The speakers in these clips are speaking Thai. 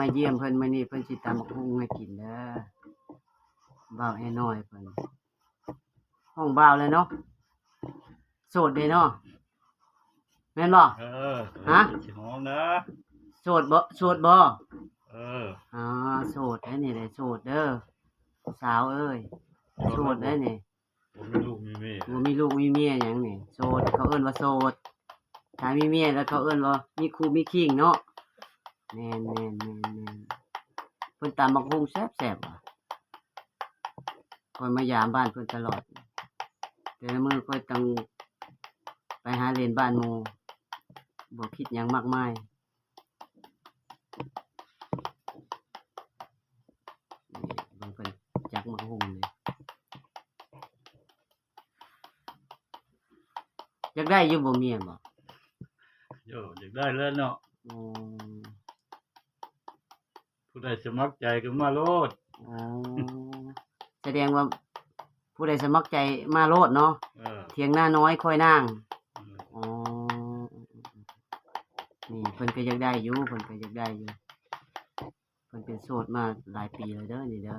มาเยี่ยมเพิ่นมื้อนี้เพิ่นสิตำบักหุ่งให้กินเด้อบ่าวไอ้น้อยเพิ่นห้องบ่าวเลยเนาะโสดเด้เนาะแม่นบ่ฮะสิหอมนะโสดบ่เอออ๋อโสดเด้นี่แหละโสดเด้อสาวเอ้ยโสดเด้นี่บ่มีลูกมีเมียบ่มีลูกมีเมียหยังนี่โสดเขาเอิ้นว่าโสดถ้ามีเมียแล้วเขาเอิ้นว่ามีคู่มีคิงเนาะแม่นเพิ่นตำบักหุ่งแซ่บๆว่ะข้อยมายามบ้านเพิ่นตลอดแต่ละมื้อข้อยต้องไปหาเล่นบ้านหมู่บ่คิดหยังมากมายนี่เบิ่งเพิ่นจักบักหุ่งนี่อยากได้อยู่บ่เมียบ่โยอยากได้แล้วเนาะอ๋อผู้ใดสมัครใจก็มาโลดอ๋อแสดงว่าผู้ใดสมัครใจมาโลดเนาะเถียงนาน้อยค่อยนางอ๋อนี่เพิ่นก็อยากได้อยู่เพิ่นก็อยากได้อยู่เพิ่นเป็นโสดมาหลายปีแล้วเด้อนี่เด้อ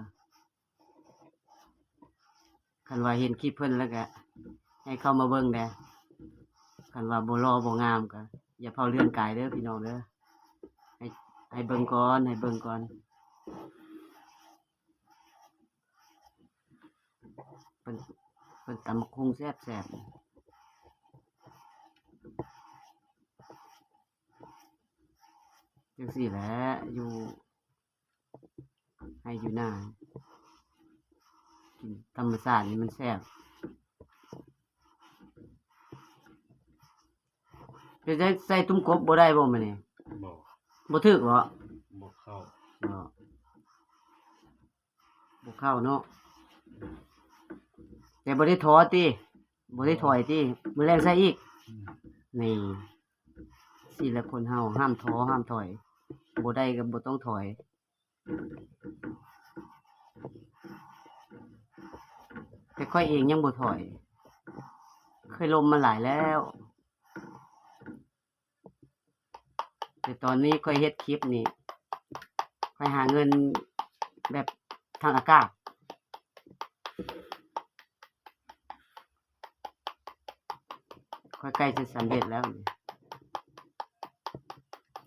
คันว่าเห็นคลิปเพิ่นแล้วก็ให้เข้ามาเบิ่งแหน่คันว่าบ่หล่อบ่งามก็อย่าเผาเรือนกายเด้อพี่น้องเด้อให้เบิ่งก่อนให้เบิ่งก่อนเพิ่นตำบักหุ่งแซ่บๆจังซี่แหละอยู่ให้อยู่หน้ากินธรรมชาตินี่มันแซ่บจะใส่ตุ้มกบบ่ได้บ่มื้อนี้บ่ถึกบ่บ่เข้าบ่เข้าเนาะแต่บ่ได้ท้อติบ่ได้ถอยติมื้อแรงใส่อีกนี่สิละคนเฮาห้ามท้อห้ามถอยบ่ได้ก็บ่ต้องถอยแต่ค่อยเองยังบ่ถอยเคยล้มมาหลายแล้วแต่ตอนนี้ค่อยเฮ็ดคลิปนี่ค่อยหาเงินแบบทางอากาศค่อยใกล้จะสำเร็จแล้ว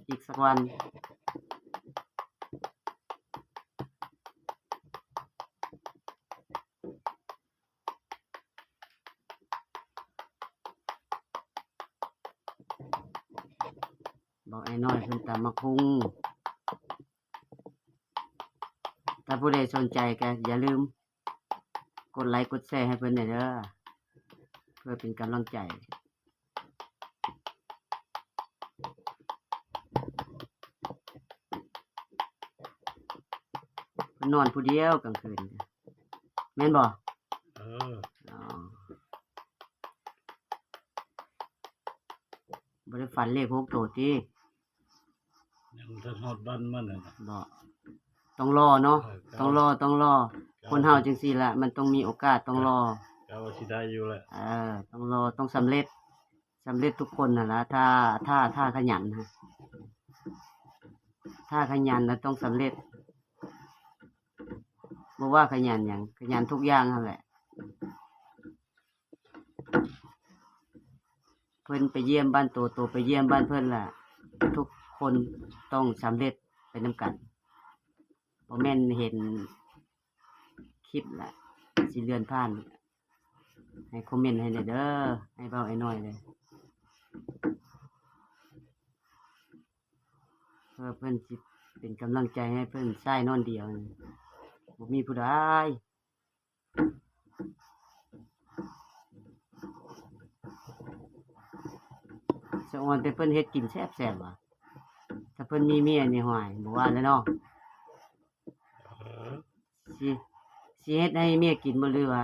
อีกสักวันบอกไอ้น้อยเพิ่นตำบักหุ่งถ้าผู้ใดสนใจก็อย่าลืมกดไลค์กดแชร์ให้เพิ่นหน่อยเด้อเพื่อเป็นกำลังใจเพิ่นนอนผู้เดียวกลางคืนแม่นบ่บ่ได้ฝันเลข6ตัวติยังทันฮอดบ้านมันน่ะบ่ต้องรอเนาะต้องรอคนเฮาจังซี่ล่ะมันต้องมีโอกาสต้องรอก็ว่าสิได้อยู่แหละต้องรอต้องสำเร็จทุกคนน่ะล่ะถ้าขยันฮะถ้าขยันแล้วต้องสำเร็จบ่ว่าขยันหยังขยันทุกอย่างนั่นแหละเพิ่นไปเยี่ยมบ้านโตไปเยี่ยมบ้านเพิ่นล่ะทุกคนต้องสำเร็จไปนำกันบ่แม่นเห็นคลิปล่ะสิเลื่อนผ่านให้คอมเมนต์ให้เด้อให้เบาไอ้น้อยเลยเพื่อเพิ่นสิเป็นกำลังใจให้เพิ่นใช้นอนเดียวบ่มีผู้ใดสะออนแต่เพิ่นเฮ็ดกินแซ่บๆว่ะถ้าเพิ่นมีเมียนี่ห้วยบ่ว่าแล้วเนาะสิเฮ็ดให้เมียกินบ่หรือว่า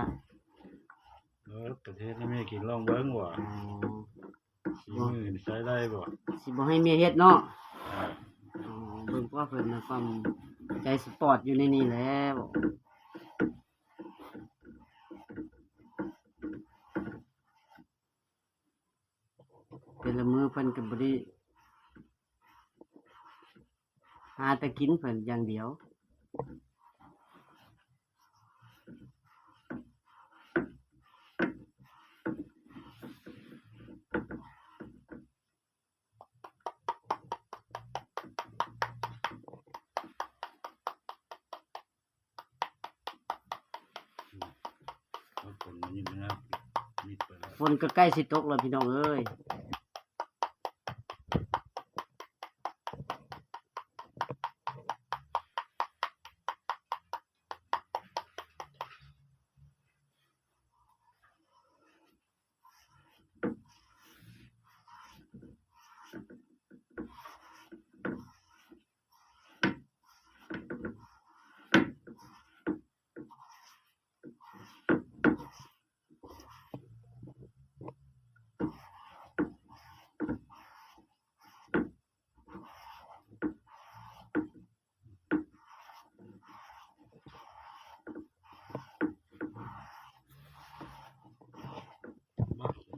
ประเทศนี้มีกินลองเบิ่งว่าสิมื้อใช้ได้บ่สิบ่ให้เมียเฮ็ดเนาะเบิ่งว่าเพิ่นมีความใจสปอร์ตอยู่ในนี้แล้วแต่ละมื้อเพิ่นก็บ่ได้ หาแต่กินเพิ่นอย่างเดียวเอาคนนี้นะครับมีดไปแล้ว ฝนก็ใกล้สิตกแล้วพี่น้องเอ้ย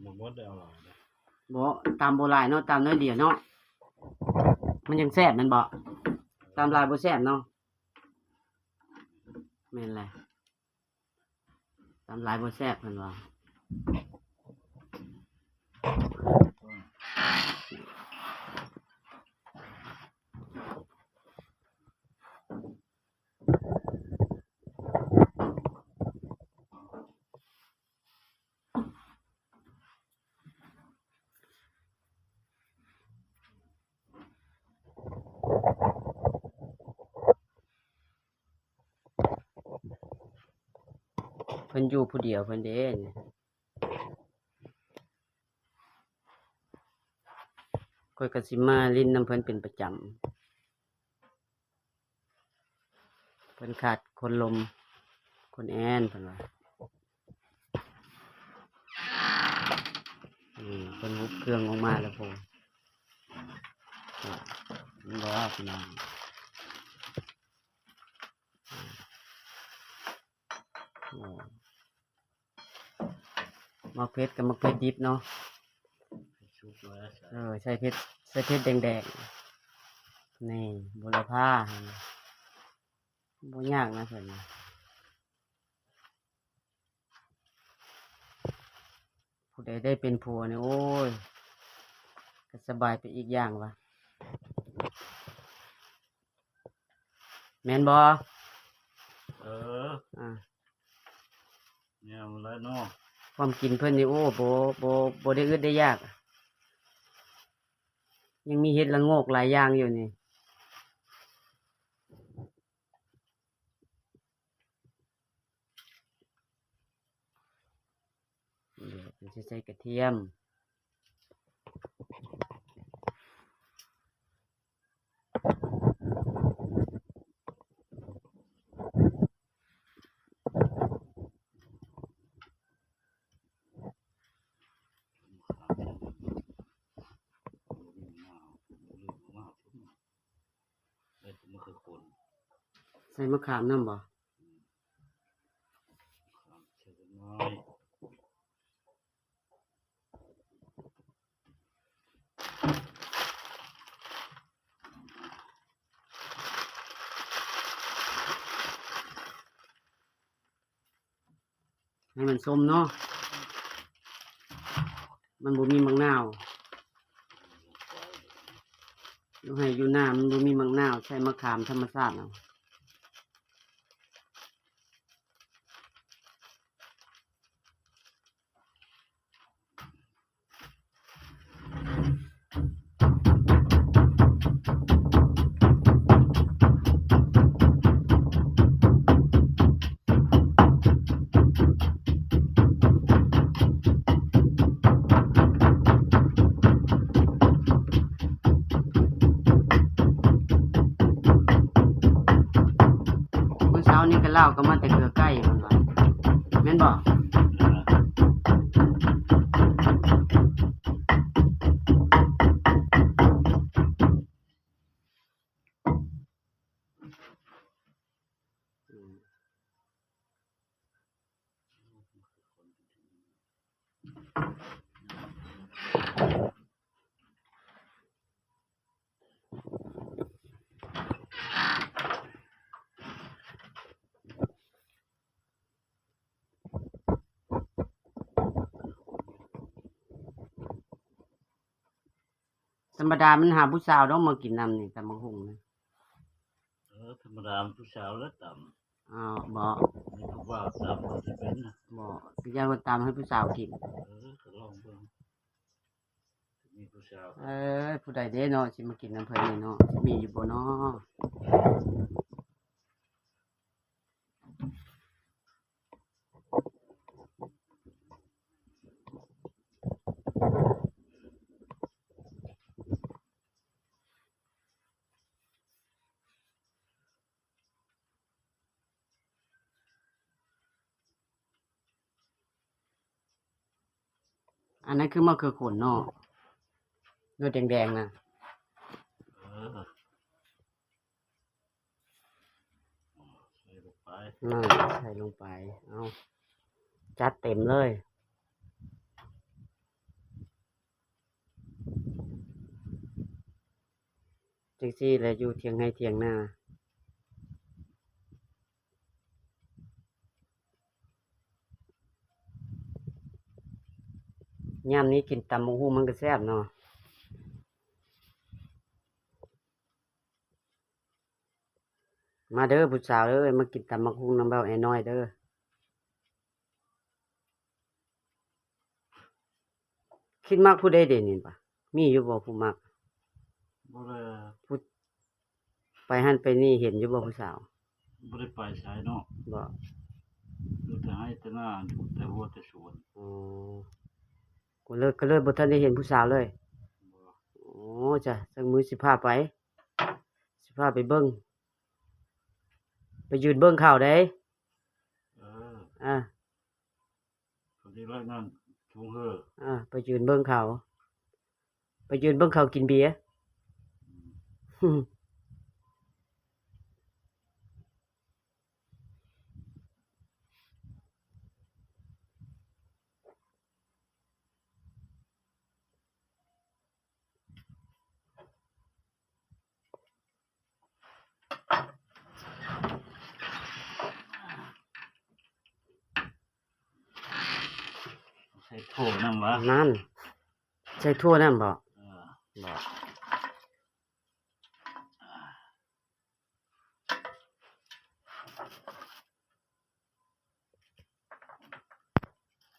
มาหมดได้อร่อยนะ บ่ตามโบราณเนาะตามน้อยเดียวเนาะมันยังแซ่บแมันบ่ตามลายบ่แซ่บเนาะแม่นแหละตามลายบ่แซ่บเพิ่นว่าเพิ่นอยู่ผู้เดียวเพิ่นเด้นี่ข้อยก็สิมาลิ้นนำเพิ่นเป็นประจำเพิ่นขาดคนลมคนแอนเพิ่นว่าเพิ่นหุบเครื่องออกมาแล้วผมมันบ่พี่น้องมะเขือกับมะเขือดิบเนาะ ชุบแล้ว ใส่เพชรแดงๆนี่บุรพาบ่ยากนะเพิ่นผู้ใดได้เป็นผัวเนี่ยโอ้ยก็สบายไปอีกอย่างวะแม่นบ่ อ่า เนี่ยมันแล้วเนาะ ความกินเพิ่นนี่โอ้บ่ได้อึดได้ยากยังมีเฮ็ดละโงกหลายอย่างอยู่นี่เดี๋ยวผมจะใส่กระเทียมใส่มะขามน้ำบ่ให้มันส้มเนาะมันบ่มีมะนาวอยู่ให้อยู่หน้ามันบ่มีมะนาวใส่มะขามธรรมชาติเอามื้อเช้านี้ก็เล่าก็มาแต่เกลือไก่เพิ่นว่าแม่นบ่ ธรรมดามันหาผู้สาวต้องมากินน้ำนี่ตำบักหุ่งนะ ธรรมดามันผู้สาวแล้วต่ำ อ้าวบ่ มีผู้บ่าวต่ำก็จะเป็นนะ บ่พี่ยายคนตำให้ผู้สาวกิน ก็ลองเบิ่งมีผู้สาว ผู้ใดเด้เนาะสิมากินน้ำเพิ่นนี่เนาะมีอยู่บ่เนาะอันนั้นคือมะเขือขนเนาะเนื้อแดงๆน่ะ เออใส่ลงไป นั่นใส่ลงไปเอาจัดเต็มเลยจังซี่แหละอยู่เถียงให้เถียงนายามนี้กินตำบักหุ่งมันก็แซ่บเนาะมาเด้อผู้สาวเอ้ยมากินตำบักหุ่งน้ำเบาแอน้อยเด้อคิดมักผู้ใดเด่นนี่ปะมีอยู่บ่ผู้มัก บ่ได้ ไปหันไปนี่เห็นอยู่บ่ผู้สาว บ่ได้ไปใช้เนาะ บ่ ดูแต่ให้แต่หน้าดูแต่หัวแต่สวน อ๋อก็เลยบ่ทันได้เห็นผู้สาวเลย บ่ โอ้จ้ะจังมื้อสิพาไปสิพาไปเบิ่งไปยืนเบิ่งข่าวได้ เออ อ่า คนที่รักนั่นชุงเฮ้อ ไปยืนเบิ่งข่าวไปยืนเบิ่งข่าวกินเบียร์ ใส่โถนำวะ นั่นใส่ทั่วนั่นบ่ เออ บ่